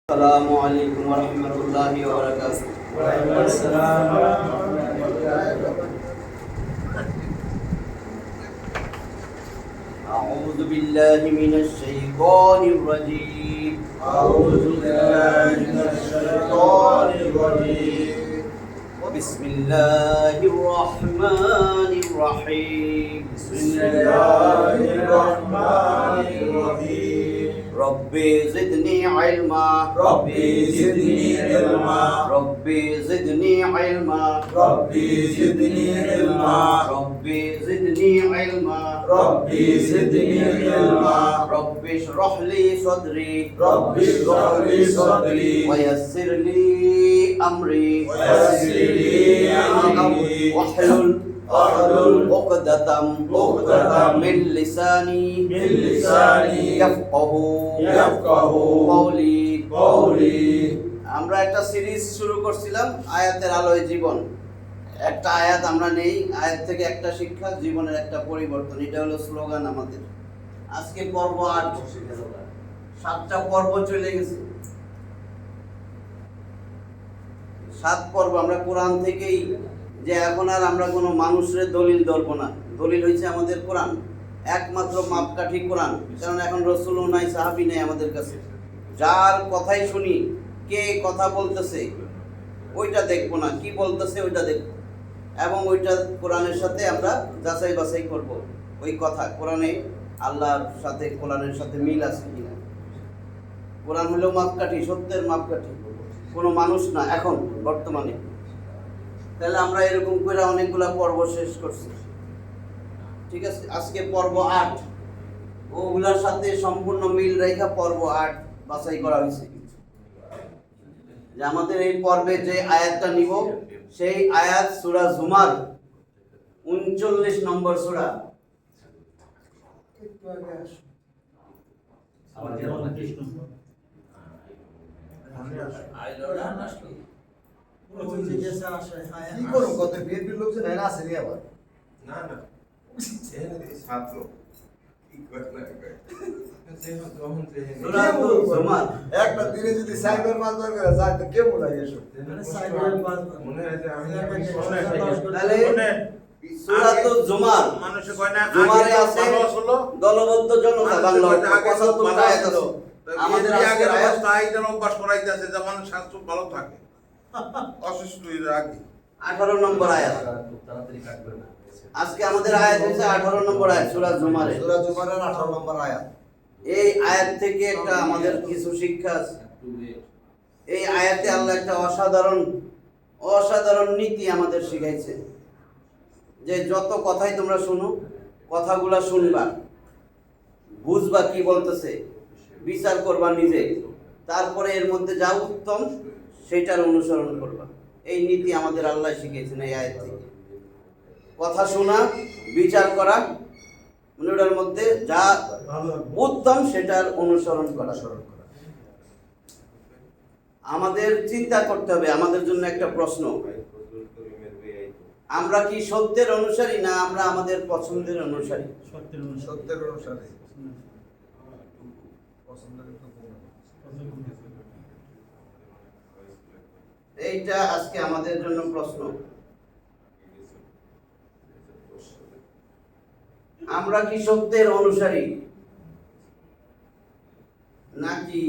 السلام عليكم ورحمة الله وبركاته. وعليكم السلام ورحمة الله وبركاته. أعوذ بالله من الشيطان الرجيم. أعوذ بالله من الشيطان الرجيم. بسم الله الرحمن الرحيم. بسم الله الرحمن الرحيم. ربي زدني علما. ربي زدني علما. ربي زدني علما. ربي زدني علما. ربي زدني علما. ربي زدني علما. رب اشرح لي صدري. رب اشرح لي صدري. ويسر لي أمري. ويسر لي أمري. واحلل واحلل عقدة من لساني يفقهوا قولي. আমরা একটা সিরিজ শুরু করছিলাম আয়াতের আলোয় জীবন। একটা আয়াত আমরা নেই, আয়াত থেকে একটা শিক্ষা, জীবনের একটা পরিবর্তন, এটা হলো স্লোগান আমাদের। আজকে পর্ব ৮, ৭টা পর্ব চলে গেছে। ৭ পর্ব আমরা কোরআন থেকেই, যে এখন আর আমরা কোনো মানুষের দলিল ধরব না। দলিল হয়েছে আমাদের কোরআন, একমাত্র মাপকাঠি কোরআন। কারণ এখন রসুলও নাই, সাহাবী নেই আমাদের কাছে। যার কথাই শুনি, কে কথা বলতেছে ওইটা দেখবো না, কি বলতেছে ওইটা দেখবো, এবং ওইটা কোরআনের সাথে আমরা যাচাই বাছাই করব। ওই কথা কোরআনে আল্লাহর সাথে, কোরআনের সাথে মিল আছে কিনা। কোরআন হলো মাপকাঠি, সত্যের মাপকাঠি, কোনো মানুষ না এখন বর্তমানে। তাহলে আমরা এরকম করে অনেকগুলা পর্ব শেষ করছি, ঠিক আছে। আজকে পর্ব ৮, ওগুলার সাথে সম্পূর্ণ মিল রেখা পর্ব ৮ বাছাই করা হয়েছে। যে আমাদের এই পর্বে যে আয়াতটা নিব, সেই আয়াত সূরা জুমার ৩৯ নম্বর সূরা। কি করুন, কত বিএনপির লোকজন এরা আসেনি আবার। না না ছাত্র কি করে সূরা জুমার একটা দিনে যদি সাইবার ৫ বার করে যায় তো কেমন লাগে এসব? মনে হয় যে আমি তাহলে সূরা জুমার মানুষে কয় না জুমারে আছে দলবদ্ধ জনতা, বাংলা ৭৫টা আয়াত আছে। আমাদের আজকের আয়াত আইদার অভ্যাস করাইতেছে যে মানুষ স্বাস্থ্য ভালো থাকে, অসুস্থ হয়ে আগে ১৮ নম্বর আয়াত। আজকে আমাদের আয়াত হচ্ছে ১৮ নম্বর আয়াত সূরা জুমারে। সূরা জুমারের ১৮ নম্বর আয়াত। এই আয়াত থেকে একটা আমাদের কিছু শিক্ষা আছে। এই আয়াতে আল্লাহ একটা অসাধারণ নীতি আমাদের শিখাইছে, যে যত কথাই তোমরা শুনো, কথাগুলা শুনবা, বুঝবা কি বলতেছে, বিচার করবা নিজে, তারপরে এর মধ্যে যা উত্তম সেটার অনুসরণ করবা। এই নীতি আমাদের আল্লাহ শিখিয়েছেন এই আয়াত থেকে। কথা শোনা, বিচার করা, মানে ওটার মধ্যে যা উত্তম সেটার অনুসরণ করা। আমাদের চিন্তা করতে হবে, আমাদের জন্য একটা প্রশ্ন, আমরা কি সত্যের অনুসারী না আমরা আমাদের পছন্দের অনুসারী? সত্যের অনুসারে এইটা আজকে আমাদের জন্য প্রশ্ন। আমরা কি সত্যের অনুসারী নাকি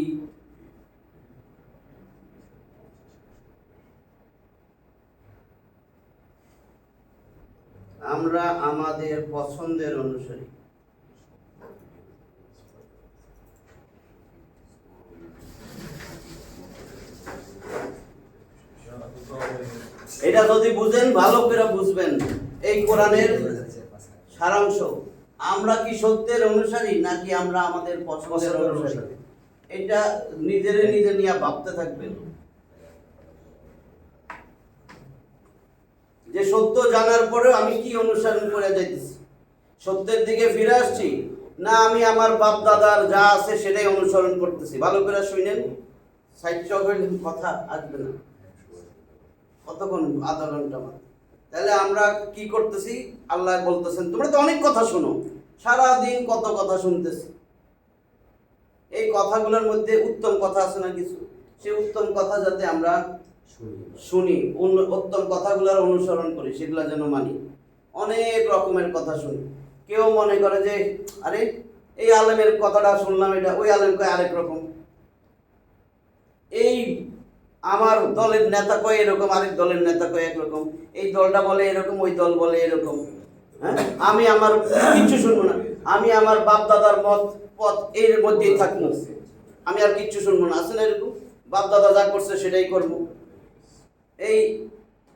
আমরা আমাদের পছন্দের অনুসারী? এটা যদি বুঝেন, ভালো করে বুঝবেন এই কোরআনের সারাংশ। আমরা কি সত্যের অনুসারী নাকি আমরা আমাদের পছন্দের অনুসারী? এটা নিজে নিয়ে ভাবতে থাকবেন, যে সত্য জানার পরেও আমি কি অনুসরণ করে যাইতেছি, সত্যের দিকে ফিরে আসছি, না আমি আমার বাপ দাদার যা আছে সেটাই অনুসরণ করতেছি। ভালো করে শুনেন, সাইড চকের কথা আসবে না, কতক্ষণ, আধা ঘন্টা। তাহলে আমরা কি করতেছি? আল্লাহ বলতেছেন তোমরা তো অনেক কথা শোনো, সারাদিন কত কথা শুনতেছি, এই কথাগুলোর মধ্যে উত্তম কথা আছে না কিছু? সেই উত্তম কথা যাতে আমরা শুনি, উত্তম কথাগুলোর অনুসরণ করি, সেগুলো যেন মানি। অনেক রকমের কথা শুনি। কেউ মনে করে যে আরে এই আলেমের কথাটা শুনলাম, এটা ওই আলেম কয় আরেক রকম, এই আমার দলের নেতা কয় এরকম, আরেক দলের নেতা কয় একরকম, এই দলটা বলে এরকম, ওই দল বলে এরকম। হ্যাঁ, আমি আমার কিচ্ছু শুনবো না, আমি আমার বাপ দাদার পথ এর মধ্যেই থাকবো, আমি আর কিচ্ছু শুনবো না। আসলে এরকম বাপ দাদা যা করছে সেটাই করব।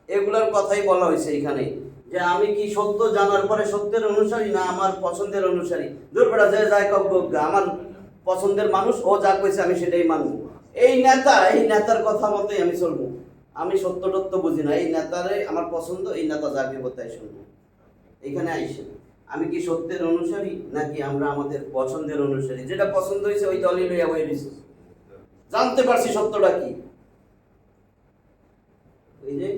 এগুলার কথাই বলা হয়েছে এখানে, যে আমি কি সত্য জানার পরে সত্যের অনুসারী না আমার পছন্দের অনুসারী। দুর্বড়া যে যায় কজ্ঞা, আমার পছন্দের মানুষ, ও যা কইছে আমি সেটাই মানবো। এই নেতার কথা মতোই আমি চলবো। আমি সত্য টত্য বুঝি না, এই নেতারে আমার পছন্দ, এই নেতা যাকে তাই শুনবো। এখানে আইসেন, আমি কি সত্যের অনুসারী নাকি আমরা আমাদের পছন্দের অনুসারী? যেটা পছন্দ হয়েছে ওই দলই লইয়া বই দিছে, জানতে পারছি সত্যটা কি। এই যে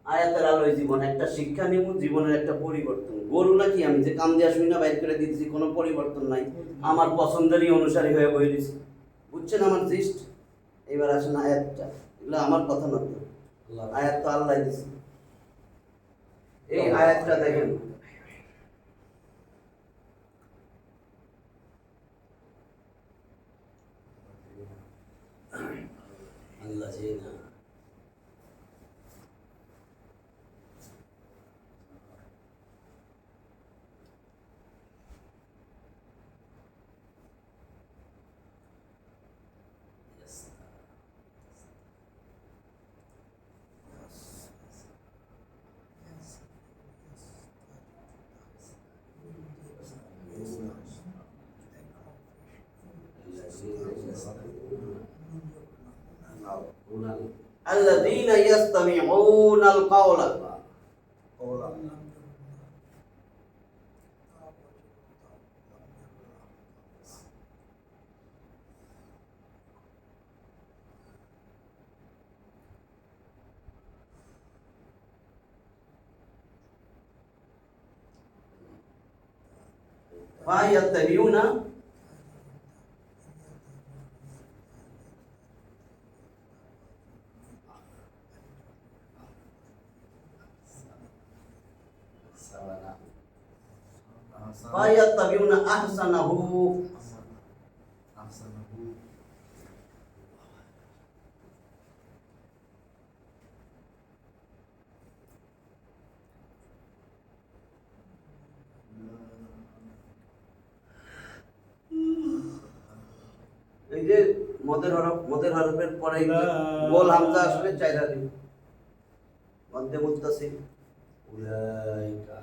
আয়াতের আলোয় জীবন, একটা শিক্ষা নিব, জীবনের একটা পরিবর্তন। গরু নাকি আমি যে কান দিয়া শুই না বাইর করে দিতেছি, কোনো পরিবর্তন নাই, আমার পছন্দেরই অনুসারী হয়ে বই দিছি। বুঝছেন আমার জিস্ট? এবার আসেন আয়াতটা, এগুলো আমার কথা না তো, আয়াত তো আল্লাহ দিছে। এই আয়াতটা দেখেন, আল্লাহ যে না الذين يستمعون القول فيتبعون أحسنه। এই যে মদের হরফের পরে গোল হামজা আসলে চাইরা দিন, মধ্যে মুত্তাসিল উলাইকা।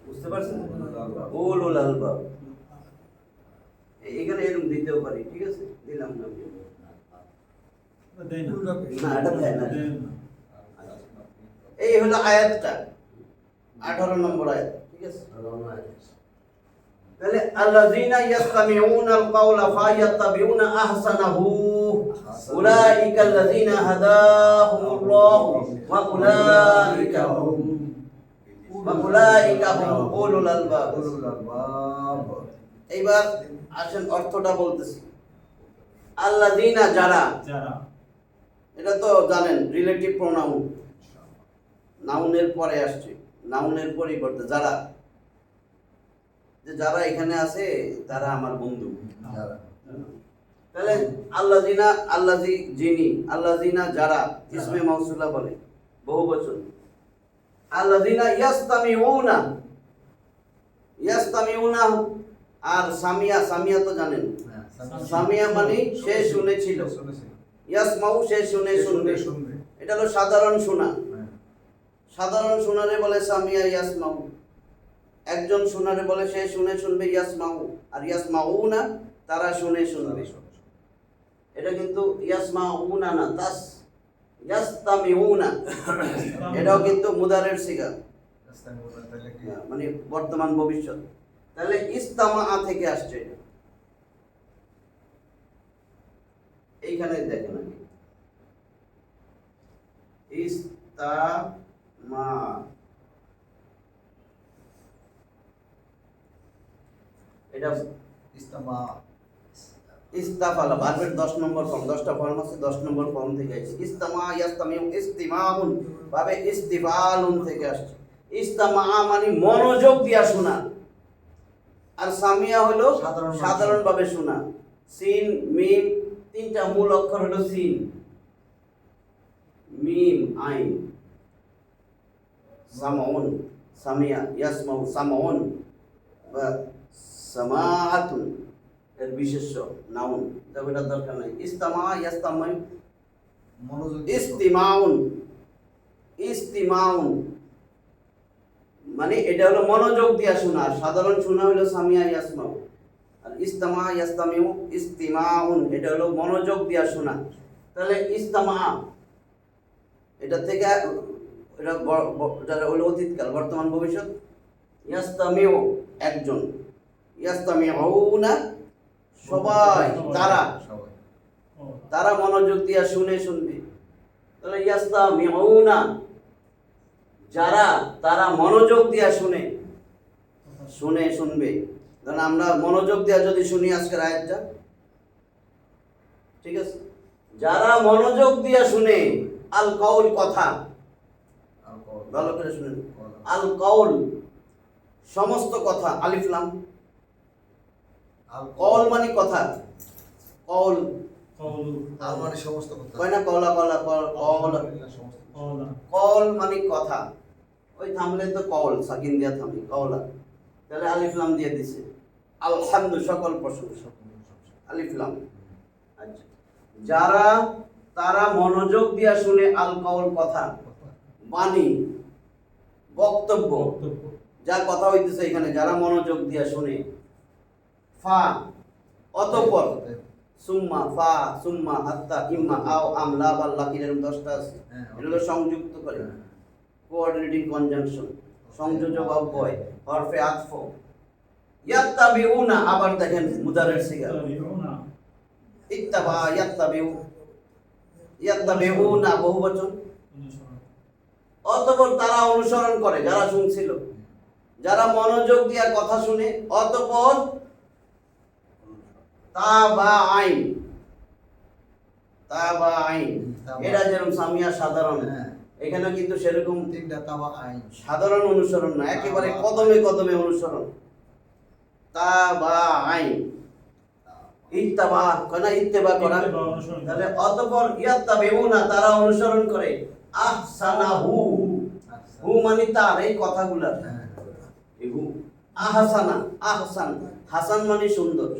বুঝতে পারছেন? উলুল আলবাব এখানে এরকম দিতেও পারি, ঠিক আছে, দিলাম না, এটা দেয় না। এই হলো আয়াতটা, 18 নম্বর আয়াত, ঠিক আছে। তাহলে আল্লাযীনা ইয়াসতামিউনাল কাওলা ফায়াত্তাবিউনা আহসানাহু উলাইকাল্লাযীনা হাদাহুমুল্লাহু ওয়া উলাইকা হুম উলুল আলবাব। এইবার আসেন অর্থটা বলতেছি। আল্লাযীনা যারা, এটা তো জানেন রিলেটিভ প্রোনাউন, নাউনের পরে আসছে, নাউনের পরিবর্তে যারা। যে যারা এখানে আছে তারা আমার বন্ধু। যারা। তাহলে আল্লাযিনা, আল্লাযী যিনি, আল্লাযিনা যারা ইসমে মাউসুলা বলে বহু বচন। আল্লাযিনা ইয়াস্তামিউনা, ইয়াস্তামিউনা আর সামিয়া, সামিয়া তো জানেন, হ্যাঁ, সামিয়া মানে সে শুনেছিল, শুনেছি। ইয়াসমাউ সে শুনে শুনবে, শুনবে। এটা হলো সাধারণ শোনা। হ্যাঁ। সাধারণ শোনারে বলে সামিয়া ইয়াসমাউ, একজন শোনারে বলে সে শুনে শুনবে ইয়াসমাউ, আর ইয়াসমাউনা তারা শুনে শুনবে। এটা কিন্তু ইয়াসমাউনা না, তাস ইয়াস্তামিউনা, এটাও কিন্তু মুদারের সিগা, রাস্তায় বলবেন তাহলে কি? মানে বর্তমান ভবিষ্যৎ। তাহলে ইস্তামা থেকে আসছে এটা। এইখানে দেখেন আগে ইস্তামা, এটা ইস্তামা। ইস্তাফালা ভার্বের 10 নম্বর ফর্ম, 10টা ফর্ম আছে, 10 নম্বর ফর্ম থেকে আসছে। ইস্তামা ইয়াস্তামিউ ইস্তিমাউন ভাবে ইস্তিফালুন থেকে আসছে। ইস্তামা মানে মনোযোগ দিয়া শোনা, আর সামিয়া হলো সাধারণভাবে শোনা। সিন মিম, তিনটা মূল অক্ষর হলো সিন মিম আইন। সামাউন, সামিয়া, ইয়াসমাউ সামাউন বা সামাআতুন এর বিশেষ্য নাউন, তবে এটা দরকার নাই। ইস্তামা ইয়াস্তামাউ মনোযোগ ইস্তিমাউন, ইস্তিমাউন মানে এটা হলো মনোযোগ দিয়া শোনা। সাধারণ শোনা হলো সামিয়া ইয়াসমাউ, আর ইস্তামা ইয়াস্তামিউ ইস্তিমাউন এটা হলো মনোযোগ দিয়া শোনা। তাহলে ইস্তামা এটা থেকে এটা হলো অতীতকাল, বর্তমান ভবিষ্যৎ। ইয়াস্তামিউ একজন, ইয়াস্তামিউনা সবাই, তারা সবাই। তারা মনোযোগ দিয়া শুনে শুনবে। তাহলে ইয়াস্তামিউনা যারা, তারা মনোযোগ দিয়া শুনে শুনে শুনবে। কারণ আমরা মনোযোগ দিয়া যদি শুনি আজকের আয়াতটা, ঠিক আছে, যারা মনোযোগ দিয়া শুনে, আল কাউল কথা, আলকোহল। ভালো করে শুনেন, আল কাউল সমস্ত কথা, আলিফ লাম, কল মানে কথা, কল আল মানে সমস্ত কথা। কয় না, কলা কলা কল, কল সমস্ত কল মানে কথা। ওই থামলে তো কল সাকিন দিয়া থামে, কওলা। তাহলে আলিফ লাম দিয়ে দিছে, আলহামদু সকল প্রশংসা, আলিফ লাম। আচ্ছা, যারা তারা মনোযোগ দিয়া শুনে, আল কাউল কথা, বাণী বক্তব্য যা কথা হইতেছে এখানে, যারা মনোযোগ দিয়া শুনে। ফা অতঃপর, সুম্মা ফা সুম্মা হাত্তা ইম্মা আও আম লা বাল লাকির, এরকম 10টা আছে, এগুলো সংযুক্ত করে, কোঅর্ডিনেটিং কনজাংশন, সংযোজক অব্যয়, হরফে আতফ। ইয়াত্তাবিউনা আবার দেখেন মুদারের সিগা, ইত্তাবা ইয়াত্তাবিউ, ইয়াত্তাবিউনা বহুবচন। অতঃপর তারা অনুসরণ করে, যারা শুনছিল, যারা মনোযোগ দিয়া কথা শুনে, অতঃপর তাবা আইন, তাবা আইন এটা যেরকম সামিয়া সাধারণ, এখানে কিন্তু সেরকম তিনটা তাওয়া আইন। সাধারণ অনুসরণ না, একেবারে কদমে কদমে অনুসরণ। তাবা আইন, ইত্তাবা কনা, ইত্তেবা করা। তাহলে অতঃপর ইয়াত্তাবিউনা তারা অনুসরণ করে, আহসানাহু, হু মানে তার, এই কথাগুলা এই হু, আহসানা, আহসান, হাসান মানে সুন্দর।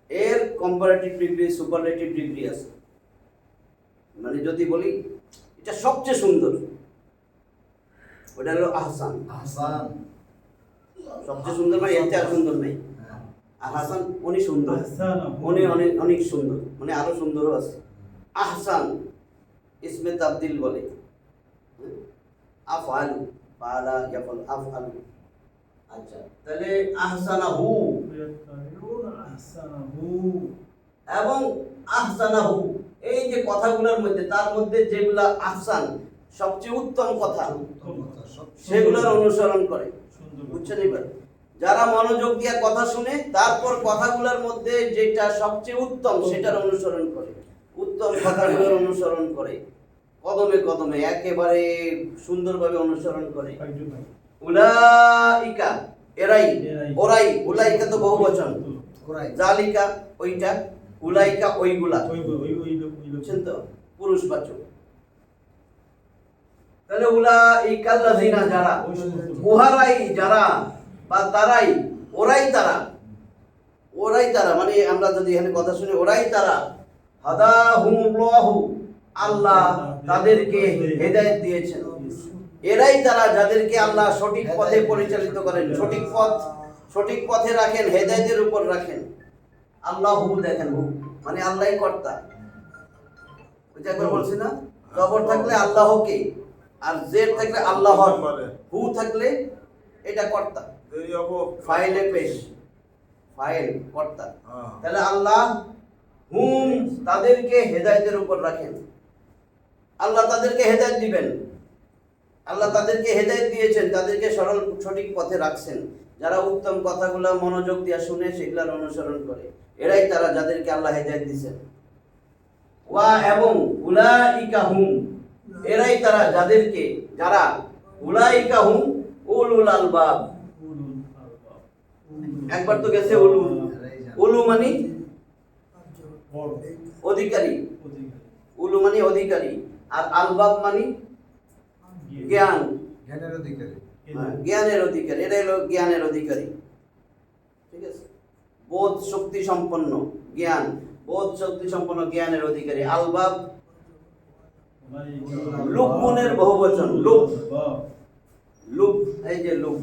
এর কম্পারেটিভ ডিগ্রি, সুপারলেটিভ ডিগ্রি আছে। মানে যদি বলি এটা সবচেয়ে সুন্দর, ওটা হলো আহসান। আহসান। সবচেয়ে সুন্দর মানে এতে আর সুন্দর নেই। আহসান উনি সুন্দর, উনি অনেক অনেক সুন্দর, মানে আরো সুন্দরও আছে। আহসান ইসমে তাবদিল বলে, আফআলু, ফাআলা ইয়াফআল, আফআলু। আচ্ছা, তাহলে আহসানাহু এবং আহসানাহু, এই যে কথাগুলোর মধ্যে, তার মধ্যে যেগুলা আহসান সবচেয়ে উত্তম কথা, সেগুলোর অনুসরণ করে। বুঝছেন এবার? যারা মনোযোগ দিয়ে কথা শুনে, তারপর কথাগুলোর মধ্যে যেটা সবচেয়ে উত্তম সেটার অনুসরণ করে, উত্তম কথাগুলোর অনুসরণ করে, কদমে কদমে একেবারে সুন্দরভাবে অনুসরণ করে। উলাইকা এরাই, ওরাই, উলাইকা তো বহু বচন, কোরাই জালিকা ওইটা, উলাইকা ওইগুলা, বুঝছেন তো, পুরুষবাচক। তাহলে উলাইকাল্লাযিনা যারা, উহারাই যারা বা তারাই, ওরাই তারা, ওরাই তারা মানে আমরা যদি এখানে কথা শুনি ওরাই তারা, হাদাহুমুল্লাহু, আল্লাহ তাদেরকে হেদায়েত দিয়েছেন। এরাই তারা যাদেরকে আল্লাহ সঠিক পথে পরিচালিত করেন, সঠিক পথে রাখেন, হেদায়েতের উপর রাখেন। আল্লাহ হু দেখেন, হু মানে আল্লাহই কর্তা। ওইটা একবার বলছি না, জবর থাকলে আল্লাহকে, আর জের থাকলে আল্লাহ, হু থাকলে এটা কর্তা, ফাইলে পেশ, ফাইল কর্তা। তাহলে আল্লাহ হুম তাদেরকে হেদায়েতের উপর রাখেন, আল্লাহ তাদেরকে হেদায়েত দিবেন, আল্লাহ তাদেরকে হেদায়েত দিয়েছেন, তাদেরকে সরল সঠিক পথে রাখছেন। যারা উত্তম কথাগুলো মনোযোগ দিয়ে শুনে সেগুলোর অনুসরণ করে, এরাই তারা যাদেরকে আল্লাহ হেদায়েত দিয়েছেন। ওয়া এবং উলাইকা হুম, এরাই তারা যাদেরকে, যারা উলাইকা হুম উলুল আলবাব। একবার তো গেছে উলু, উলু মানে অধিকারী, উলু মানে অধিকারী, আর আলবাব মানে জ্ঞান, জ্ঞানের অধিকারী। জ্ঞানের অধিকারী, এটা হলো জ্ঞানের অধিকারী, ঠিক আছে, বোধ শক্তি সম্পন্ন জ্ঞান, বোধ শক্তি সম্পন্ন জ্ঞানের অধিকারী। আলবাব লুবনের বহুবচন, লুব, লুব, এই যে লুব,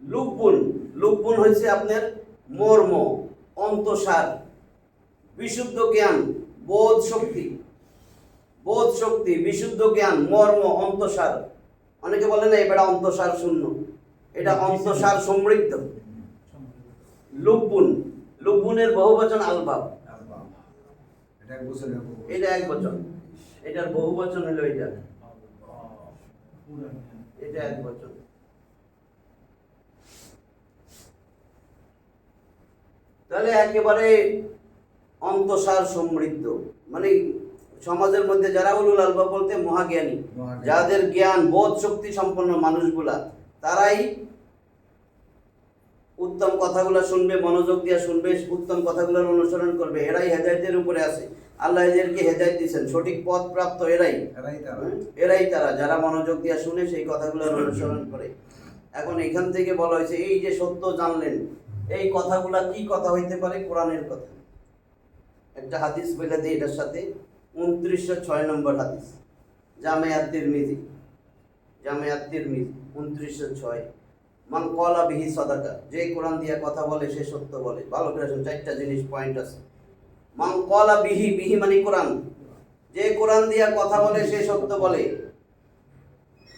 লুব্বুন, লুব্বুন হচ্ছে আপনার মর্ম, অন্তঃসার, বিশুদ্ধ জ্ঞান, বোধ শক্তি, বোধ শক্তি, বিশুদ্ধ জ্ঞান, মর্ম, অন্তঃসার। অনেকে বলে না এটা অন্তঃসার শূন্য, এটা অন্তঃসার সমৃদ্ধ। লুব্বুন, লুব্বুনের বহুবচন আলবাব, এটা এক বছরের এটা এক বচন, এটার বহুবচন হলো এটা, এটা এক বচন। তাহলে একেবারে অন্তঃসার সমৃদ্ধ, মানে সমাজের মধ্যে যারা উলুল আলবাব বলতে মহাজ্ঞানী, যাদের জ্ঞান বোধ শক্তি সম্পন্ন মানুষগুলা, তারাই উত্তম কথাগুলো শুনবে, মনোযোগ দিয়ে শুনবে, উত্তম কথাগুলোর অনুসরণ করবে, এরাই হেদায়েতের উপরে আছে। আল্লাহ এদেরকে হেদায়েত দিয়েছেন, সঠিক পথ প্রাপ্ত এরাই, এরাই তারা যারা মনোযোগ দিয়ে শুনে সেই কথাগুলোর অনুসরণ করে। এখন এখান থেকে বলা হয়েছে এই যে সত্য জানলেন, এই কথাগুলা কি কথা হইতে পারে? কোরআনের কথা। একটা হাদিস বলে দিই এটার সাথে, 2906 নম্বর হাদিস, জামিআত তিরমিজি, জামিআত তিরমিজি 2906, মান ক্বালা বিহি সাদাকা, যে কোরআন দিয়া কথা বলে সে সত্য বলে। ভালো করে শুনুন, চারটা জিনিস পয়েন্ট আছে। মান ক্বালা বিহি, বিহি মানে কোরআন, যে কোরআন দিয়া কথা বলে সে সত্য বলে।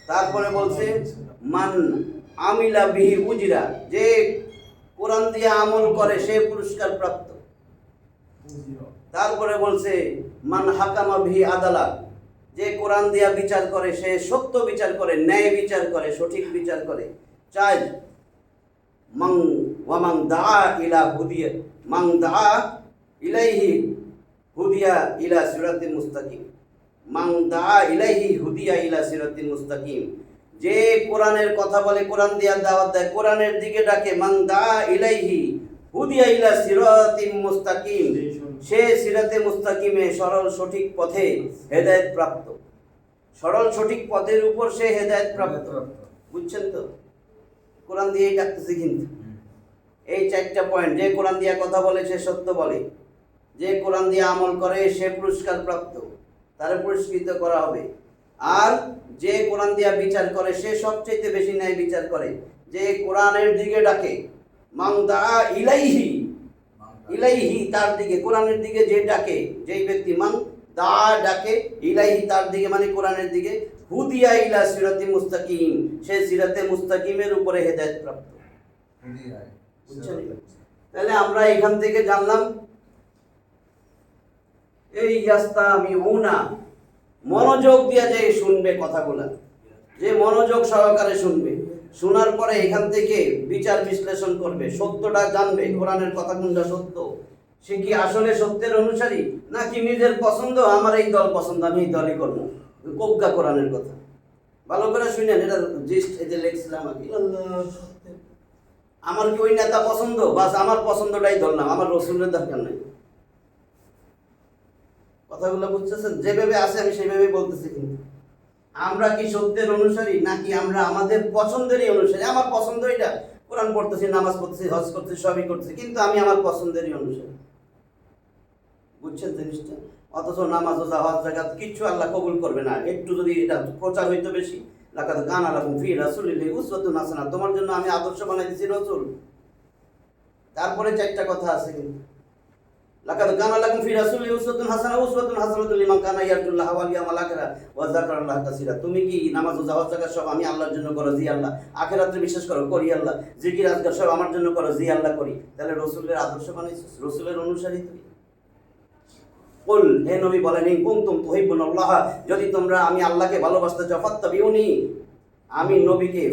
তারপরে বলছে মান আমিলা বিহি উজরা, যে কোরআন দিয়ে আমল করে সে পুরস্কার প্রাপ্ত। তারপরে বলছে মান হাকামা বিহি আদালা, যে কোরআন দিয়া বিচার করে সে সত্য বিচার করে, ন্যায় বিচার করে, সঠিক বিচার করে। চার মান ওয়া মান দাআ ইলা হুদিয়া, মান দাআ ইলাইহি হুদিয়া ইলা সিরাতিল মুস্তাকিম, মান দাআ ইলাইহি হুদিয়া ইলা সিরাতিল মুস্তাকিম, যে কোরআনের কথা বলে, কোরআন দিয়া দাওয়াত দেয়, কোরআনের দিকে ডাকে, মান দাআ ইলাইহি হুদিয়া ইলা সিরাতিল মুস্তাকিম, সে সিরাতে মুস্তাকিমে সরল সঠিক পথে হেদায়েত প্রাপ্ত। সরল সঠিক পথের উপর সে হেদায়েত প্রাপ্ত, বুঝছেন তো? কোরআন দিয়েই ডাকতেছি কিন্তু। এই চারটা পয়েন্ট, যে কোরআন দিয়ে কথা বলে সে সত্য বলে, যে কোরআন দিয়ে আমল করে সে পুরস্কার প্রাপ্ত, তারে পুরস্কৃত করা হবে। আর যে কোরআন দিয়া বিচার করে সে সবচেয়ে বেশি ন্যায় বিচার করে, যে কোরআনের দিকে ডাকে, মান দাআ ইলাইহি, ইলাইহি তার দিকে, কোরআনের দিকে যে ডাকে, যেই ব্যক্তি, মান দাআ ডাকে, ইলাইহি তার দিকে মানে কোরআনের দিকে, হুদিয়া ইলা সিরাতি মুস্তাকিম, সে সিরাতে মুস্তাকিমের উপরে হেদায়েত প্রাপ্ত। বুঝছেন? তাহলে আমরা এখান থেকে জানলাম এই ইয়াস্তামিউনা, মনোযোগ দিয়ে যে শুনবে কথাগুলা, যে মনোযোগ সহকারে শুনবে, শোনার পরে এখান থেকে বিচার বিশ্লেষণ করবে, সত্যটা জানবে, কোরআনের কথা কোনটা সত্য, সে কি আসলে সত্যের অনুসারী নাকি নিজের পছন্দ, আমার এই দল পছন্দ আমি এই দলই করবো, কোবগা কোরআনের কথা। ভালো করে শুনেন, এটা জিস্ট এই যে লিখছিলাম আমি। আমার কি ওই নেতা পছন্দ? বাস আমার পছন্দটাই ধরলাম, আমার রসুলের দরকার নাই। কথাগুলো বুঝতেছেন? যেভাবে আছে আমি সেইভাবে বলতেছি। কিন্তু আমরা কি সত্যের অনুসারী নাকি আমরা আমাদের পছন্দেরই অনুসারী? আমার পছন্দ এটা, কোরআন পড়তেছি, নামাজ পড়তেছি, হজ করতেছি, সবই করতেছি, কিন্তু আমি আমার পছন্দেরই অনুসারী। বুঝছেন জিনিসটা? অথচ নামাজ রোজা হজ জাকাত কিচ্ছু আল্লাহ কবুল করবে না। একটু যদি এটা প্রচার হইতো বেশি, লাকাদ কানা লাকুম ফি রাসূলিল্লাহি উসওয়াতুন হাসানাহ, তোমার জন্য আমি আদর্শ বানাই দিয়েছি রাসূল। তারপরে চারটা কথা আছে কিন্তু, লাকাদ কানা লাকুম ফি রাসূলিল্লাহি উসওয়াতুন হাসানাতুন লিমান কানা ইয়ারজুল্লাহ ওয়াল ইয়াউমাল আখির ওয়া যাকারাল্লাহ কাসীরা। তুমি কি নামাজ রোজা হজ জাকাত সব আমি আল্লাহর জন্য করো? জি আল্লাহ। আখিরাতে বিশ্বাস করো? করি আল্লাহ। জিকির আজকার সব আমার জন্য করো? জি আল্লাহ করি। তাহলে রাসূলের আদর্শ বানাইছিস, রাসূলের অনুসারী তুই। কুল, হে নবী বলেন, ইন কুনতুম তুহিব্বুনাল্লাহ, যদি তোমরা আমি আল্লাহকে ভালোবাসতে চাও, ফাত্তাবিউনি, আমি নবীকে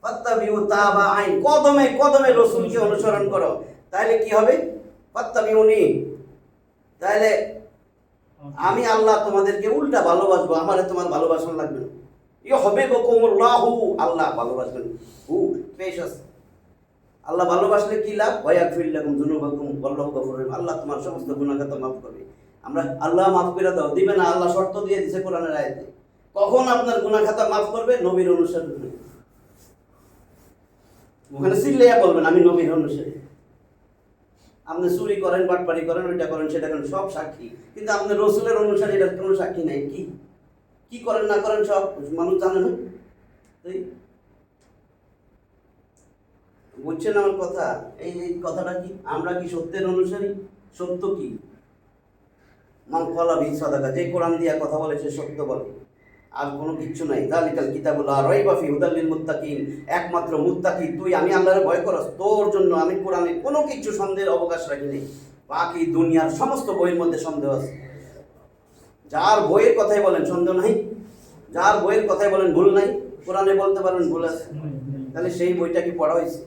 ফাত্তাবিউ তাবাআইন, কদমে কদমে রাসূলকে অনুসরণ করো। তাহলে কি হবে? ফাত্তাবিউনি, তাহলে আমি আল্লাহ তোমাদেরকে উল্টা ভালোবাসবো, আমারে তোমার ভালোবাসন লাগবে না। ইউহিব্বুকুমুল্লাহু, আল্লাহ ভালোবাসবেন। পেশ আছে, আল্লাহ ভালোবাসলে কি লাভ? ওয়ায়াগফির লাকুম যুনুবাকুম ওয়াল্লাহু গফুরুর রহিম, আল্লাহ তোমার সমস্ত গুনাহ খাতা মাফ করবে। আমরা আল্লাহ মাফ করে দাও দিবে না, আল্লাহ শর্ত দিয়ে দিয়েছে কোরআনের আয়াতে। কখন আপনার গুনাহ খাতা মাফ করবে? নবীর অনুসরণ করে। ওখানে সিল্লাইয়া বলবেন আমি নবীর অনুসারী। আপনি চুরি করেন, বাটপারি করেন, ওইটা করেন, সেটা করেন, সব সাক্ষী, কিন্তু আপনি রসুলের অনুসারী, এটার কোনো সাক্ষী নাই। কি কি করেন না করেন সব মানুষ জানে না। বুঝছেন আমার কথা? এই কথাটা কি, আমরা কি সত্যের অনুসারী? সত্য কি? মান ক্বালা বিহি সাদাকা, যে কোরআন দিয়া কথা বলে সে সত্য বলে, আর কোনো কিচ্ছু নাই। যালিকাল কিতাবুল লা রাইবা ফিহি হুদাল লিল মুত্তাকিন, একমাত্র মুত্তাকি তুই, আমি আল্লাহরে ভয় করস, তোর জন্য আমি কোরআনে কোনো কিছু সন্দেহের অবকাশ রাখি নেই। বাকি দুনিয়ার সমস্ত বইয়ের মধ্যে সন্দেহ আছে। যার বইয়ের কথাই বলেন সন্দেহ নাই, যার বইয়ের কথাই বলেন ভুল নাই, কোরআনে বলতে পারেন ভুল আছে। তাহলে সেই বইটা কি পড়া হয়েছে?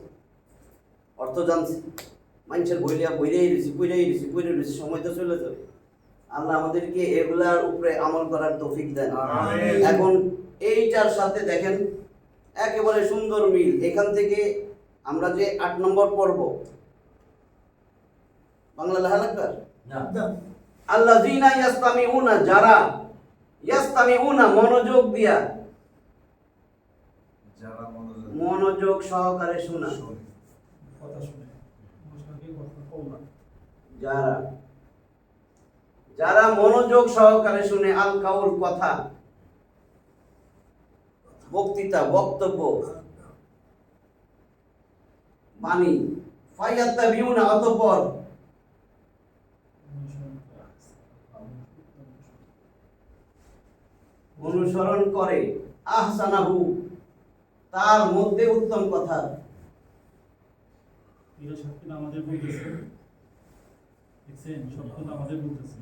অর্থ জানছি, মানুষের বইলিয়া বইরেই রয়েছি, সময় তো চলে যাবে। আল্লাহ আমাদেরকে এগুলার উপরে আমল করার তৌফিক দেন। এখন এইটার সাথে দেখেন একেবারে সুন্দর মিল। এখান থেকে আমরা যে 8 নম্বর পর্ব, বাংলা লেখা লাগবে আল্লাযীনা ইয়াসতামিউনা, যারা ইয়াসতামিউনা মনোযোগ দিয়া, যারা মনোযোগ সহকারে শোনা, কথা শুনে কথা কও না, যারা যারা মনোযোগ সহকারে শুনে, আল কাউল কথা, বক্তৃতা, বক্তব্য, বাণী, ফায়াত্তাবিউনা, অতঃপর অনুসরণ করে, আহসানাহু, তার মধ্যে উত্তম কথা। এটা সত্যি আমাদের বলতেছে, দেখছেন সত্য আমাদের বলতেছে।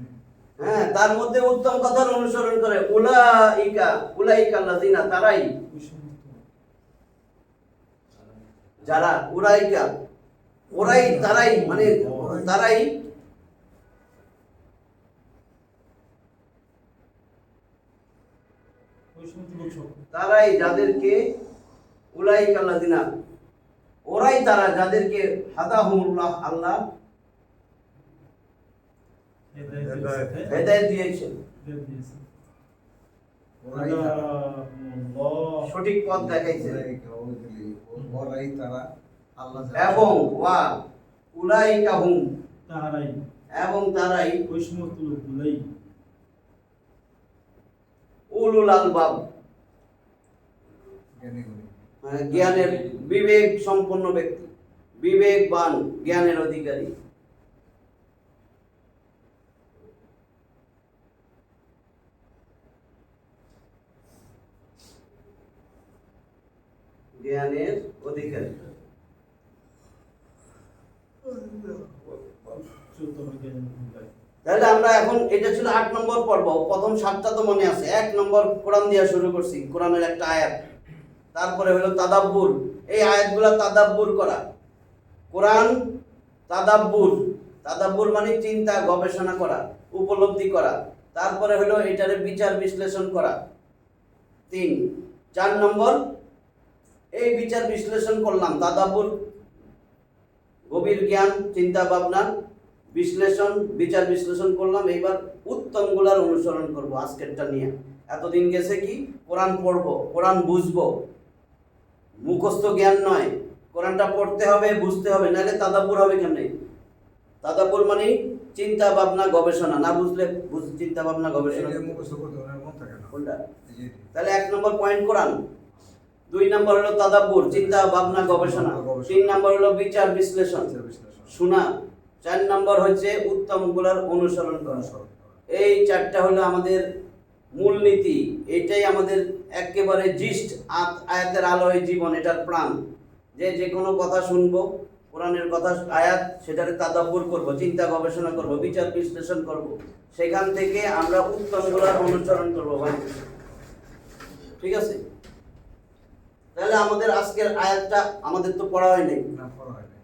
হ্যাঁ, তার মধ্যে উত্তম কথার অনুসরণ করে। উলাইকা আল্লাযিনা, তারাই, যারা, উলাইকা, ওরাই, তারাই, মানে তারাই ওই সমস্ত লোক সত্য। তারাই যাদেরকে, উলাইকা আল্লাযিনা, ওরাই তারা যাদেরকে হাদাহুমুল্লাহ, আল্লাহ হেদায়েত দিয়েছেন, সঠিক পথ দেখাইছেন। ওরাই তারা, আল্লাহ এবং ওয়া উলাইকা হুম, তাহারাই, এবং তারাই ওই সমস্ত লোকগুলাই উলুল আলবাব, জ্ঞানের বিবেক সম্পন্ন ব্যক্তি, বিবেকবান, জ্ঞানের অধিকারী। জ্ঞানের অধিকারী। তাহলে আমরা এখন, এটা ছিল 8 নম্বর পর্ব। প্রথম 7টা তো মনে আছে। 1 নম্বর কোরআন দিয়ে শুরু করছি, কোরআনের একটা আয়াত। তারপরে হলো তাদাব্বুর, এই আয়াতগুলা তাদাব্বুর করা। কোরআন তাদাব্বুর, তাদাব্বুর মানে চিন্তা, গবেষণা করা, উপলব্ধি করা। তারপরে হলো এটারে বিচার বিশ্লেষণ করা, 3। 4 নম্বর, এই বিচার বিশ্লেষণ করলাম, তাদাব্বুর, গভীর জ্ঞান, চিন্তা ভাবনা, বিশ্লেষণ, বিচার বিশ্লেষণ করলাম। এইবার উত্তমগুলার অনুসরণ করব আজকেরটা নিয়ে। এতদিন গেছে কি কোরআন পড়বো, কোরআন বুঝবো, মুখস্থ জ্ঞান নয়, কোরআনটা পড়তে হবে, বুঝতে হবে, নাহলে তাদাব্বুর হবে কেমনে? তাদাব্বুর মানে চিন্তা ভাবনা গবেষণা, না বুঝলে চিন্তা ভাবনা গবেষণা মুখস্থ করতে হবে, মন থাকে না। কোনটা? জি, জি। তাহলে 1 নম্বর পয়েন্ট কোরআন, 2 নম্বর হলো তাদাব্বুর, চিন্তা ভাবনা গবেষণা, 3 নম্বর হলো বিচার বিশ্লেষণ, বিচার বিশ্লেষণ। শোনা, 4 নম্বর হচ্ছে উত্তমগুলার অনুসরণ করা। অনুসরণ করা। এই 4টা হলো আমাদের মূলনীতি, এটাই আমাদের একেবারে জিস্ট, আয়াতের আলোয় জীবন, এটার প্রাণ। যে কোনো কথা শুনবো, কোরআনের কথা আয়াত, সেটারে তাদাব্বুর করব, চিন্তা গবেষণা করব, বিচার বিশ্লেষণ করব, সেখান থেকে আমরা উত্তমগুলার অনুসরণ করব ভাই। ঠিক আছে? তাহলে আমাদের আজকের আয়াতটা আমাদের তো পড়া হয়নি, না, পড়া হয় নাই।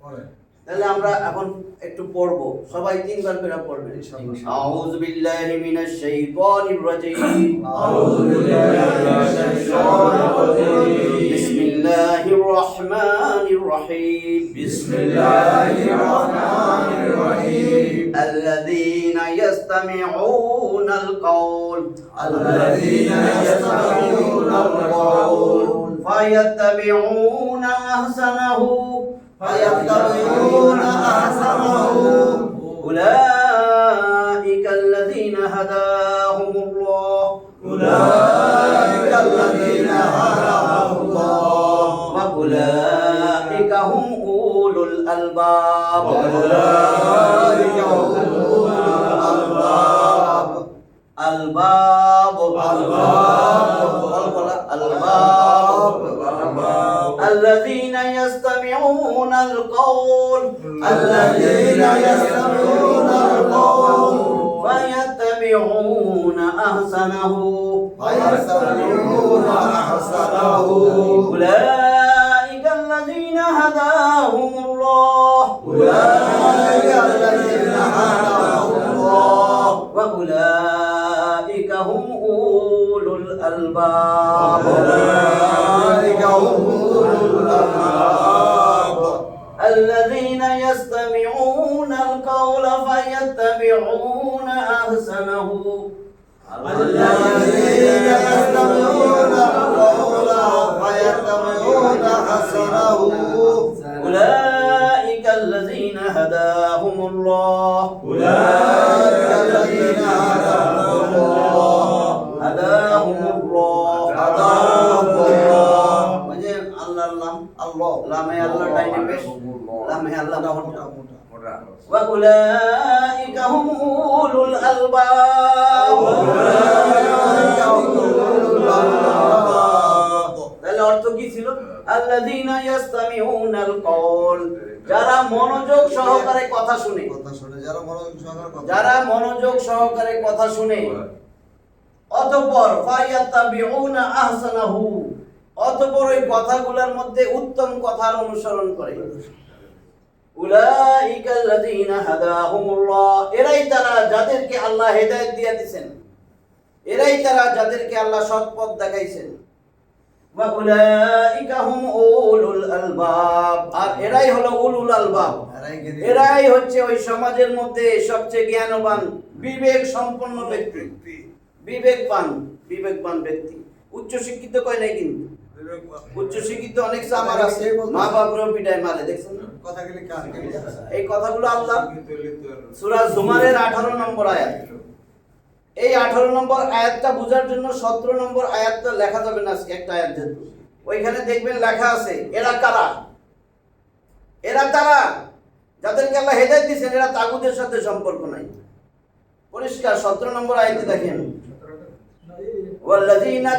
পড়ে। তাহলে আমরা এখন একটু পড়বো, সবাই 3 বার করে পড়বেন। ইনশাআল্লাহ। আউযু বিল্লাহি মিনাশ শাইতানির রাজীম। আউযু বিল্লাহি মিনাশ শাইতানির রাজীম। বিসমিল্লাহির রাহমানির রাহিম। বিসমিল্লাহির রাহমানির রাহিম। الذين يستمعون القول الذين يستمعون القول فيتبعون أحسنه فيتبعون أحسنه أولئك الذين هداهم الله أولئك الذين هداهم الله وأولئك هم أولو الألباب وأولئك هم أولو الألباب الباب الباب الذين يستمعون القول الذين يستمعون القول فيتبعون أحسنه فيستمعون أحسنه أولئك الذين هداهم الله أولئك الذين هداهم الله وأولئك هم أولو الألباب وأولئك هم أولو الألباب الذين يستمعون القول فيتبعون أحسنه الذين يستمعون القول فيتبعون أحسنه أولئك الذين هداهم الله أولئك الذين هداهم الله هداهم الله هداهم الله মানে আল্লাহর নাম, الله লামে আল্লাহ ডাইনে পেশ, লামে আল্লাহ মোটা। মোটা। وأولئك هم أولو الألباب أولئك هم أولو الألباب তাহলে অর্থ কি ছিল? আল্লাযীনা ইয়াসতামিউনাল কওল, যারা মনোযোগ সহকারে কথা শুনে, কথা শুনে যারা মনোযোগ সহকারে কথা যারা মনোযোগ সহকারে কথা শুনে, অতঃপর ফায়াতাবিউনা আহসানাহু, অতঃপর ওই কথাগুলোর মধ্যে উত্তম কথার অনুসরণ করে। উলাইকাল্লাযীনা হাদাহুমুল্লাহ, এরাই তারা যাদেরকে আল্লাহ হেদায়েত দিয়ে দিয়েছেন, এরাই তারা যাদেরকে আল্লাহ সৎ পথ দেখাইছেন। ওয়া উলাইকা হুম উলুল আলবাব, আর এরাই হলো উলুল আলবাব, এরাই হচ্ছে ওই সমাজের মধ্যে সবচেয়ে জ্ঞানবান, বিবেক সম্পন্ন ব্যক্তি, বিবেকবান ব্যক্তি। উচ্চ শিক্ষিত কয় নাই কিন্তু, উচ্চ শিক্ষিত অনেক আমার আছে, মা বাপরেও পিটায় মারে, দেখছেন না? কথা গেলে কার এই কথাগুলো আল্লাহ সূরা জুমারের 18 নম্বর আয়াত, এই 18 নম্বর আয়াতটা বোঝার জন্য 17 নম্বর আয়াতটা লেখা যাবে না আজকে, একটা আয়াত যেহেতু ওইখানে দেখবেন লেখা আছে এরা কারা, এরা তারা যাদেরকে আল্লাহ হেদায়েত দিয়েছেন, এরা তাগুতের সাথে সম্পর্ক নাই। পরিষ্কার 17 নম্বর আয়াতে দেখেন, ওয়াল্লাযীনা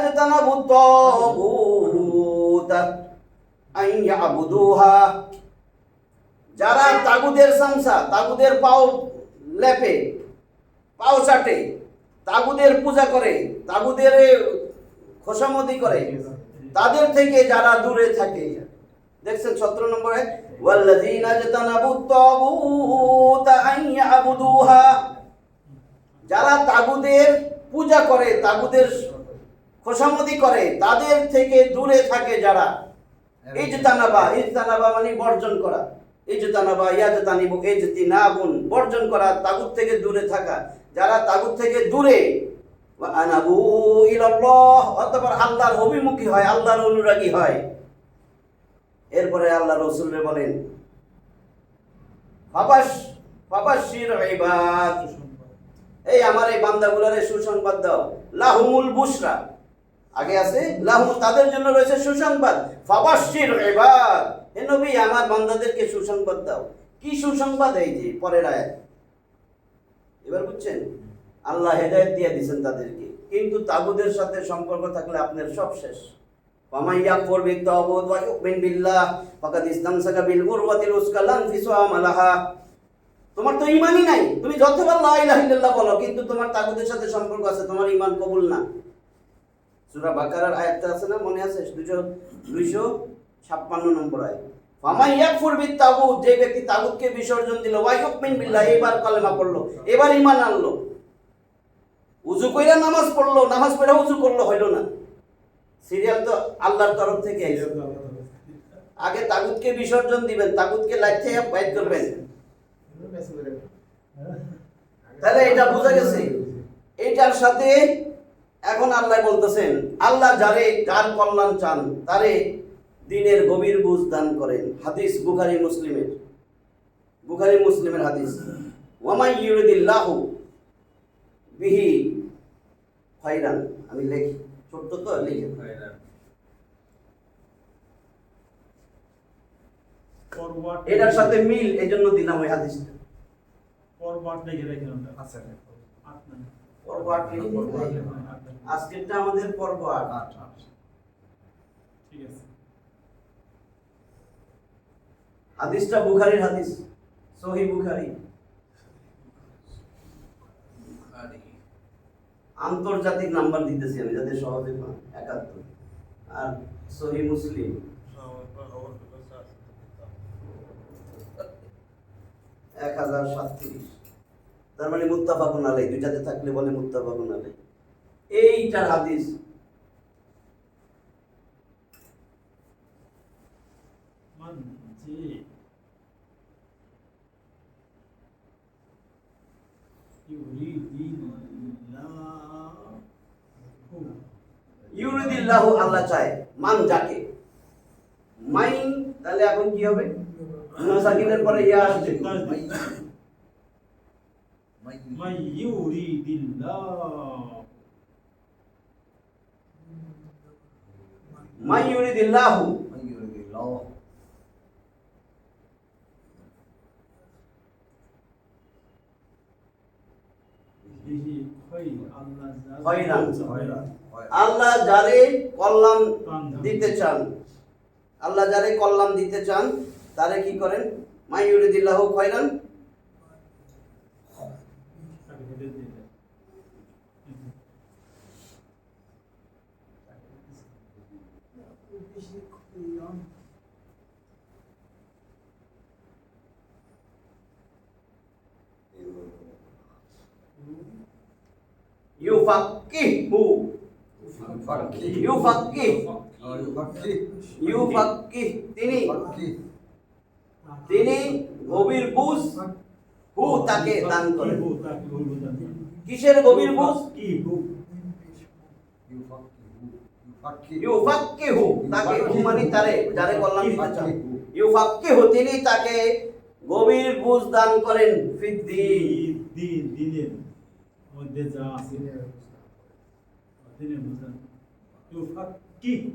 জাতানাবু তাগুতা আন ইয়াবুদুহা, যারা তাগুদের সামসা, তাগুদের পাও লেপে, পাও চাটে, তাগুদের পূজা করে, তাগুদের খোসামদি করে, তাদের থেকে যারা দূরে থাকে। দেখছেন 17 নম্বরে, ওয়াল্লাযীনা জাতানাবু তাগুতা আন ইয়াবুদুহা, যারা তাগুদের পূজা করে, তাগুদের খোসামদি করে, তাদের থেকে দূরে থাকে যারা। ইজতানাবা মানে বর্জন করা, ইজতানাবা ইয়াজতানিবু ইজতিনাবুন বর্জন করা, তাগুত থেকে দূরে থাকা। যারা তাগুত থেকে দূরে ওয়া আনাবু ইলাল্লাহ অতঃপর আল্লাহর অভিমুখী হয়, আল্লাহর অনুরাগী হয়। এরপরে আল্লাহ রাসূলরে বলেন ফাবাশশির ইবাদ, এই আমার এই বান্দাগুলোরে সুসংবাদ দাও। লাহুমুল বুশরা, আগে আছে লাহুম, তাদের জন্য রয়েছে সুসংবাদ। ফাবাশশির ইবাদ, হে নবী আমার বান্দাদেরকে সুসংবাদ দাও। কি সুসংবাদ? এই যে পরের আয়াত, এবার বুঝছেন? আল্লাহ হেদায়েত দিয়ে দিবেন তাদেরকে, কিন্তু তাগুদের সাথে সম্পর্ক থাকলে আপনার সব শেষ। ফামান ইয়াকফুর বিত-তাগুত ওয়া ইউমিন বিল্লাহ ফাকাদ ইসতামসাকা বিল উরওয়াতিল উসকা লা ইনফিসামা লাহা। তোমার তো ঈমানই নাই, তুমি যতবার লা ইলাহা ইল্লাল্লাহ বলো কিন্তু তোমার তাগুদের সাথে সম্পর্ক আছে, তোমার ঈমান কবুল না। সূরা বাকারার আয়াতটা আছে না, মনে আছে? 256 নম্বর আয়াত। ফামান ইয়াকফুর বিত-তাগুত, যে ব্যক্তি তাগুতকে বিসর্জন দিল, ওয়া ইউমিন বিল্লাহ, এবার কালেমা পড়লো, এবার ঈমান আনলো, উযু কইরা নামাজ পড়লো, নামাজ পড়া উযু করলো, হইলো না। সিরিয়াল তো আল্লাহর তরফ থেকে আইছে। আগে তাগুতকে বিসর্জন দিবেন, তাগুতকে লাইট থেকে বাইর করবেন। তাহলে এটা বোঝা গেছে। এইটার সাথে এখন আল্লাহ বলতেছেন, আল্লাহ যার কল্যাণ চান তারে দ্বীনের গভীর বুঝ দান করেন। হাদিস বুখারী মুসলিমের হাদিস। ওয়ামাই ইউরিদিল্লাহু বিহি খায়রান, আমি লিখি, ছোট্ট তো লিখে ফরওয়ার্ড, এটার সাথে মিল, এজন্য দিলাম ওই হাদিসটা। ফরওয়ার্ড লিখে রাখেন ওটা। আচ্ছা আপনার ফরওয়ার্ড লিখে আজকেরটা আমাদের ফরওয়ার্ড। ঠিক আছে। হাদিসটা বুখারীর হাদিস, সহিহ বুখারী। আন্তর্জাতিক নাম্বার দিতেছি আমি যাতে সহজে পান, 71। আর সহিহ মুসলিম 1037। তার মানে মুত্তাফাকুন আলাইহি, দুইটাতে থাকলে বলে মুত্তাফাকুন আলাইহি। এইটার হাদিস মান জি ইউরিদিল্লাহু, আল্লাহ চায়, মান যাকে, মাইন, তাহলে এখন কি হবে? নুন সাকিনের পরে ইয়া আসছে। মাই ইউরিদিল্লাহ, মাই ইউরিদিল্লাহু, বিহি খায়র, আল্লাহ খায়রান, আল্লাহ যারে কল্যাণ দিতে চান, আল্লাহ যারে কল্যাণ দিতে চান তারে কি করেন? মাই ইউরিদিল্লাহু খায়রান ইউফাক্কিহু, ইউফাক্কিহ তিনি গভীর বুঝ, হু তাকে দান করেন। কিসের গভীর বুঝ? ইউফাক্কিহু, তাকে, হু মানে তারে, যারে কল্যাণ দিতে চান। ইউফাক্কিহু, তিনি তাকে গভীর বুঝ দান করেন। ফিদ্দীন, দিনের মধ্যে যা আছে দিনের বুঝান। ইউফাক্কিহু,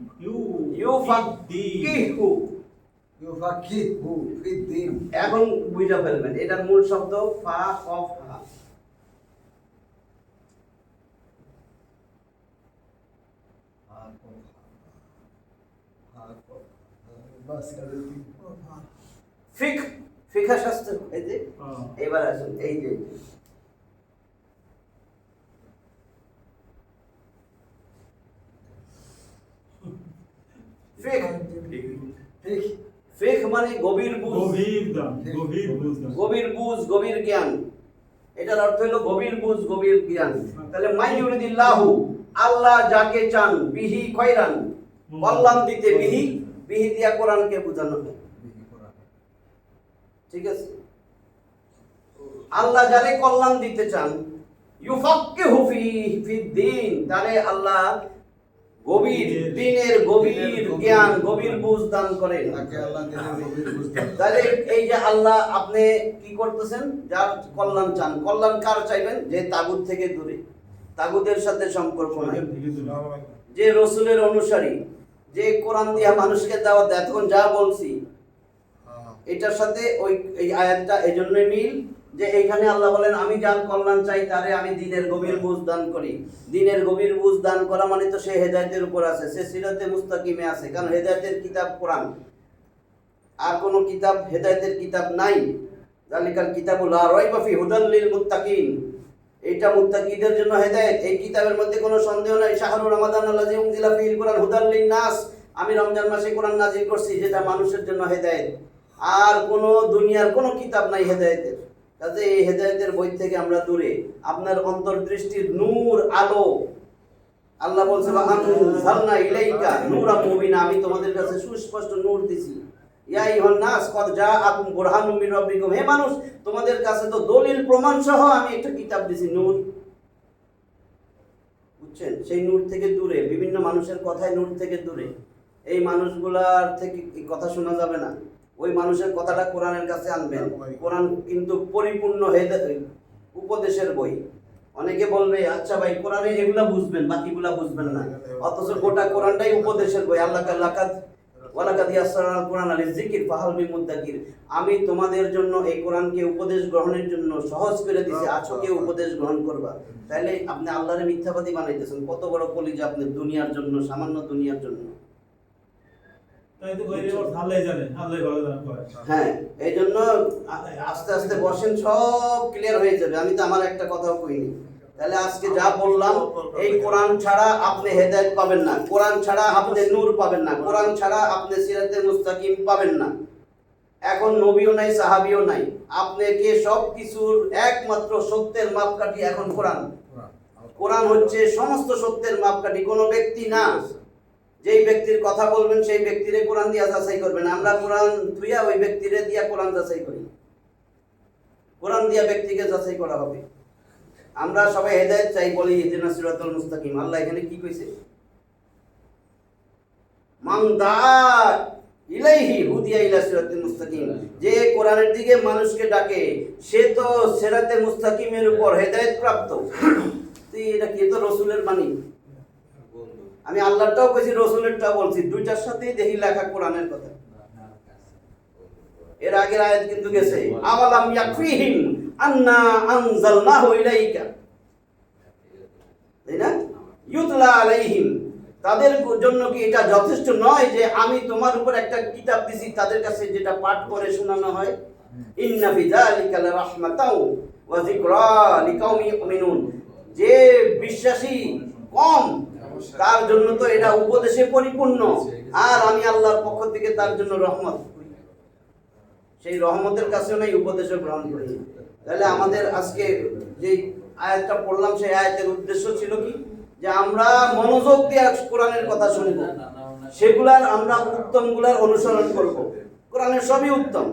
এখন বুঝা ফেলবেন, এটার মূল শব্দ ফা কফ হা। ফিকহ শাস্ত্র, এই যে এবার আসুন, এই যে ফিকহ মানে গভীর বুঝ, গভীর বুঝ, গভীর জ্ঞান। এটার অর্থ হলো গভীর বুঝ, গভীর জ্ঞান। তাহলে মাইয়ুরিদিল্লাহু, আল্লাহ যাকে চান, বিহি খয়রান, কল্যাণ দিতে, বিহি বিহি দিয়া কোরআনকে বোঝানো হয়। ঠিক আছে, আল্লাহ যারে কল্যাণ দিতে চান, ইউফাক্কিহু ফিদ্দিন, তারে আল্লাহ গভীর দিনের গভীর জ্ঞান, গভীর বুঝ দান করেন। তাকে আল্লাহ দিনের গভীর বুঝ দান করেন। তাহলে এই যে আল্লাহ আপনি কি করতেছেন, যার কল্যাণ চান, কল্যাণ কার চাইবেন? যে তাগুত থেকে দূরে, তাগুতের সাথে সম্পর্ক নাই, যে রসুলের অনুসারী, যে কোরআন দিয়া মানুষকে দাওয়াত দেয়। এতক্ষণ যা বলছি এটার সাথে ওই এই আয়াতটা এই জন্যই মিল, যে এইখানে আল্লাহ বলেন আমি যার কল্যাণ চাই তারে আমি দিনের গভীর বুঝ দান করি। দিনের গভীর বুঝ দান করা মানে তো সে হেদায়েতের উপর আছে, সে সিরাতে মুস্তাকিমে আছে, কারণ হেদায়েতের কিতাব কোরআন, আর কোনো কিতাব হেদায়েতের কিতাব নাই। যালিকাল কিতাবুল লা রাইবা ফি হুদাল লিল মুত্তাকিন, এটা মুত্তাকিদের জন্য হেদায়েত। এই কিতাবের মধ্যে কোনো সন্দেহ নাই। শাহরুর রমাদান আল্লাযী উনজিলা ফিহিল কুরআন হুদাল লিন নাস, আমি রমজান মাসে কোরআন নাযিল করছি, যেটা মানুষের জন্য হেদায়েত। আর কোনো দুনিয়ার কোনো কিতাব নাই হেদায়েতের। কাজে এই হেদায়েতের বই থেকে আমরা দূরে। আপনার অন্তর্দৃষ্টির নূর, আলো, আল্লাহ বলছে আনজালনা ইলাইকা নূরাম মুবিনা, আমি তোমাদের কাছে সুস্পষ্ট নূর দিছি। ইয়া আইয়ুহান নাস কদ জাআকুম বুরহানুম মির রাব্বিকুম, হে মানুষ তোমাদের কাছে তো দলিল প্রমাণ সহ আমি একটা কিতাব দিছি, নূর। বুঝছেন? সেই নূর থেকে দূরে, বিভিন্ন মানুষের কথায় নূর থেকে দূরে। এই মানুষগুলার থেকে এই কথা শোনা যাবে না। ওই মানুষের কথাটা কোরআনের কাছে আনবেন। কোরআন কিন্তু পরিপূর্ণ উপদেশের বই। অনেকে বলবে আচ্ছা ভাই কোরআনে এগুলা বুঝবেন, বাকিগুলা বুঝবেন না, অথচ গোটা কোরআনটাই উপদেশের বই। আল্লাহ লাকাদ ওয়ালাকাদ ইয়াসসারনাল কুরআনা লিযিকর ফাহাল মিন মুদ্দাকির, আমি তোমাদের জন্য এই কোরআনকে উপদেশ গ্রহণের জন্য সহজ করে দিয়েছি, আছো কেউ উপদেশ গ্রহণ করবা। তাইলে আপনি আল্লাহরে মিথ্যাবাদী বানাইতেছেন। কত বড় কলিজা আপনি দুনিয়ার জন্য, সামান্য দুনিয়ার জন্য। তাই তো কইলে ওর আল্লাহই জানেন, আল্লাহই ভালো জানেন করে। হ্যাঁ, এই জন্য আস্তে আস্তে বসেন, সব ক্লিয়ার হয়ে যাবে। আমি তো আমার একটা কথাও কইনি। তাহলে আজকে যা বললাম, এই কোরআন ছাড়া আপনি হেদায়েত পাবেন না, কোরআন ছাড়া আপনি নূর পাবেন না, কোরআন ছাড়া আপনি সিরাতে মুস্তাকিম পাবেন না। এখন নবীও নাই, সাহাবীও নাই, আপনাকে সব কিছুর একমাত্র সত্যের মাপকাঠি এখন কোরআন। কোরআন হচ্ছে সমস্ত সত্যের মাপকাঠি, কোনো ব্যক্তি না। যেই ব্যক্তির কথা বলবেন সেই ব্যক্তিরে কোরআন দিয়া যাচাই করবেন। আমরা কোরআন থুইয়া ওই ব্যক্তিরে দিয়া কোরআন যাচাই করি, কোরআন দিয়া ব্যক্তিকে যাচাই করা হবে। আমরা সবাই হেদায়েত চাই, বলি ইহদিনাস সিরাতাল মুস্তাকিম। আল্লাহ এখানে কি কইছে? মান দাআ ইলাইহি হুদিয়া ইলা সিরাতিল মুস্তাকিম, যে কোরআনের দিকে মানুষকে ডাকে সে তো সিরাতে মুস্তাকিমের উপর হেদায়েত প্রাপ্ত। তো এটা কি? তো রাসূলের বাণী। আমি আল্লাহরটাও কইছি, রাসূলেরটাও বলছি, দুইটার সাথেই দেখি লেখা কোরআনের কথা। এর আগের আয়াত কিন্তু গেছে আওয়ালাম ইয়াকফিহিম আন্না আনজালনাহু ইলাইকা, তাই না? ইউতলা আলাইহিম, তাদের জন্য কি এটা যথেষ্ট নয় যে আমি তোমার উপর একটা কিতাব দিছি, তাদের কাছে যেটা পাঠ করে শোনানো হয়? ইন্না ফি যালিকা লারাহমাতাও ওয়া যিকরা লিকাউমি ইউমিনুন, যে বিশ্বাসী কম তার জন্য তো এটা উপদেশে পরিপূর্ণ, আর আমি আল্লাহর পক্ষ থেকে তার জন্য রহমত। সেই রহমতের কাছেও নাই, উপদেশও গ্রহণ করি। তাহলে আমাদের আজকে যে আয়াতটা পড়লাম, সেই আয়াতের উদ্দেশ্য ছিল কি? যে আমরা মনোযোগ দিয়ে কোরআনের কথা শুনব, সেগুলার আমরা উত্তমগুলার অনুসরণ করব। কোরআনের সবই উত্তম,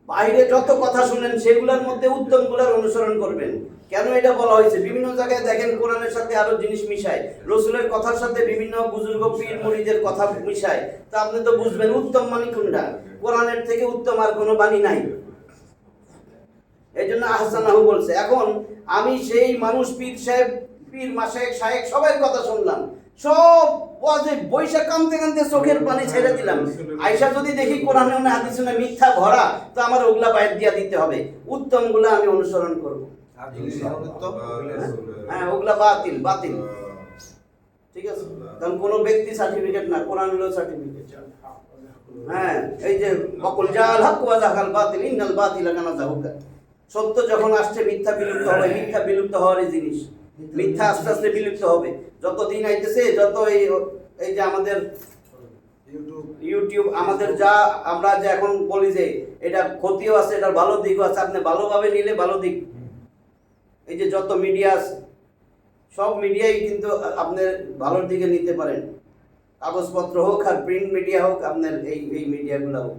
বাইরে যত কথা শুনেন সেগুলোর মধ্যে উত্তমগুলার অনুসরণ করবেন। কেন এটা বলা হয়েছে? বিভিন্ন জায়গায় দেখেন কোরআনের সাথে আরো জিনিস মিশায়, রসুলের কথার সাথে বিভিন্ন বুজুর্গ পীর মুরিদের কথা মিশায়। তা আপনি তো বুঝবেন উত্তম মানে কোনটা। কোরআনের থেকে উত্তম আর কোনো বাণী নাই। এই জন্য আহসানাহু বলছে। এখন আমি সেই মানুষ, পীর সাহেব, পীর মাশায়েখ, শায়েখ সবার কথা শুনলাম, সব ওয়াজে বৈশা কানতে কানতে চোখের পানি ছেড়ে দিলাম। আয়সা যদি দেখি কোরআনে না হাদিসে না মিথ্যা ভরা, তো আমার ওগুলা বাইর দিয়া দিতে হবে, উত্তমগুলা আমি অনুসরণ করব। হ্যাঁ, ওগুলা বাতিল, বাতিল। ঠিক আছে? কারণ কোনো ব্যক্তি সার্টিফিকেট না, কোরআন হলো সার্টিফিকেট। হ্যাঁ, এই যে বকুল জাল হক ওয়া যাকাল বাতিল ইন্নাল বাতিলা কানা যাহুকা, সত্য যখন আসছে মিথ্যা বিলুপ্ত হবে। মিথ্যা বিলুপ্ত হওয়ারই জিনিস, মিথ্যা আস্তে আস্তে বিলুপ্ত হবে। যত দিন আইতেছে, যত এই যে আমাদের ইউটিউব, আমাদের যা আমরা যে এখন বলি যে এটা ক্ষতিও আছে, এটার ভালো দিকও আছে, আপনি ভালোভাবে নিলে ভালো দিক, এই যে যত মিডিয়া আছে সব মিডিয়াই কিন্তু আপনার ভালোর দিকে নিতে পারেন, কাগজপত্র হোক আর প্রিন্ট মিডিয়া হোক, আপনার এই মিডিয়াগুলো হোক,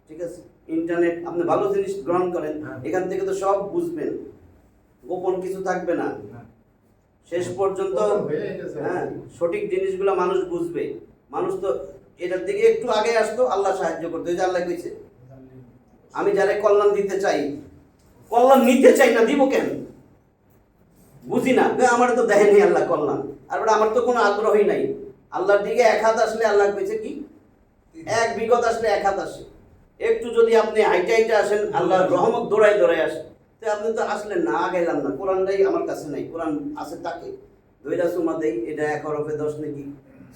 ঠিক আছে। ইন্টারনেট আপনি ভালো জিনিস গ্রহণ করেন, এখান থেকে তো সব বুঝবেন, গোপন কিছু থাকবে না, শেষ পর্যন্ত হ্যাঁ সঠিক জিনিসগুলো মানুষ বুঝবে। মানুষ তো এটার দিকে একটু আগে আসতো, আল্লাহ সাহায্য করতো। এই যে আল্লাহ কইছে আমি যারা কল্যাণ দিতে চাই, কল্যাণ নিতে চাই না, দিব কেন? বুঝি না, আমার তো দেখেনি আল্লাহ কল্যাণ, আর আমার তো কোনো আগ্রহই নাই। আল্লাহর দিকে এক হাত আসলে আল্লাহ কইছে কি এক বিগত আসলে এক হাত আসে। একটু যদি আপনি হাইটে হাইটে আসেন, আল্লাহর রহমত দৌড়াই দৌড়াই আসে। তো আপনি তো আসলেন না, আগাইলাম না, কোরআনটাই আমার কাছে নাই, কোরআন আছে তাকে দইরা সুমা দেই, এটা 1 হরফে 10 নেকি,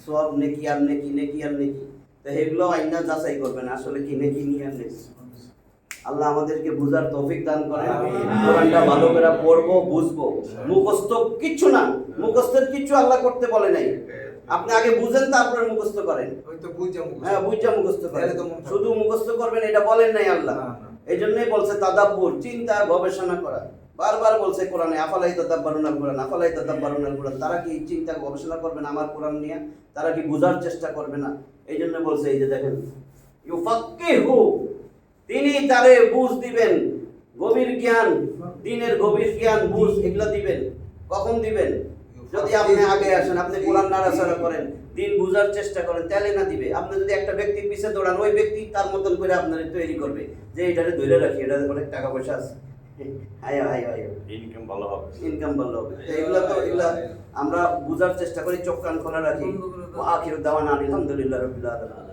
সব নেকি আর নেকি, নেকি আর নেকি। তো এগুলো আইনা যাচাই করবেন আসলে কি নেকি নি আর নেকি। আল্লাহ আমাদেরকে বুঝার তৌফিক দান করেন, কোরআনটা ভালো করে পড়বো, বুঝবো। মুখস্থ কিচ্ছু না, মুখস্থের কিচ্ছু আল্লাহ করতে বলে নাই। আপনি আগে বুঝেন তারপরে মুখস্থ করেন। হ্যাঁ, বুঝা মুখস্থ করেন, শুধু মুখস্থ করবেন এটা বলেন নাই আল্লাহ। এই জন্যই বলছে তাদাব্বুর, চিন্তা গবেষণা করা। বারবার বলছে কোরআনে আফালাই তাদাব্বারুনাল কোরআন, আফালাই তাদাব্বারুনাল কোরআন। তারা কি চিন্তা গবেষণা করবে না আমার কোরআন নিয়ে? তারা কি বুঝার চেষ্টা করবে না? এই জন্য বলছে এই যে দেখেন ইউফাক্কিহু, তিনি তারে বুঝ দিবেন, গভীর জ্ঞান, দিনের গভীর জ্ঞান, বুঝ এগুলো দিবেন। কখন দিবেন? যদি আপনি আগে আসেন, আপনি কোরআন নাড়াচাড়া করেন, দিন বুঝার চেষ্টা করেন, তাহলে না দিবে। আপনি যদি একটা ব্যক্তির পিছে দৌড়ান, ওই ব্যক্তি তার মতন করে আপনার তৈরি করবে যে এটারে ধরে রাখি, এটা অনেক টাকা পয়সা আছে, ইনকাম ভালো হবে। ইনকাম ভালো হবে। তো এগুলা আমরা বুঝার চেষ্টা করি, চোখ কান খোলা রাখি। আখির দাওয়ানা আলহামদুলিল্লাহ রাব্বিল আলামিন।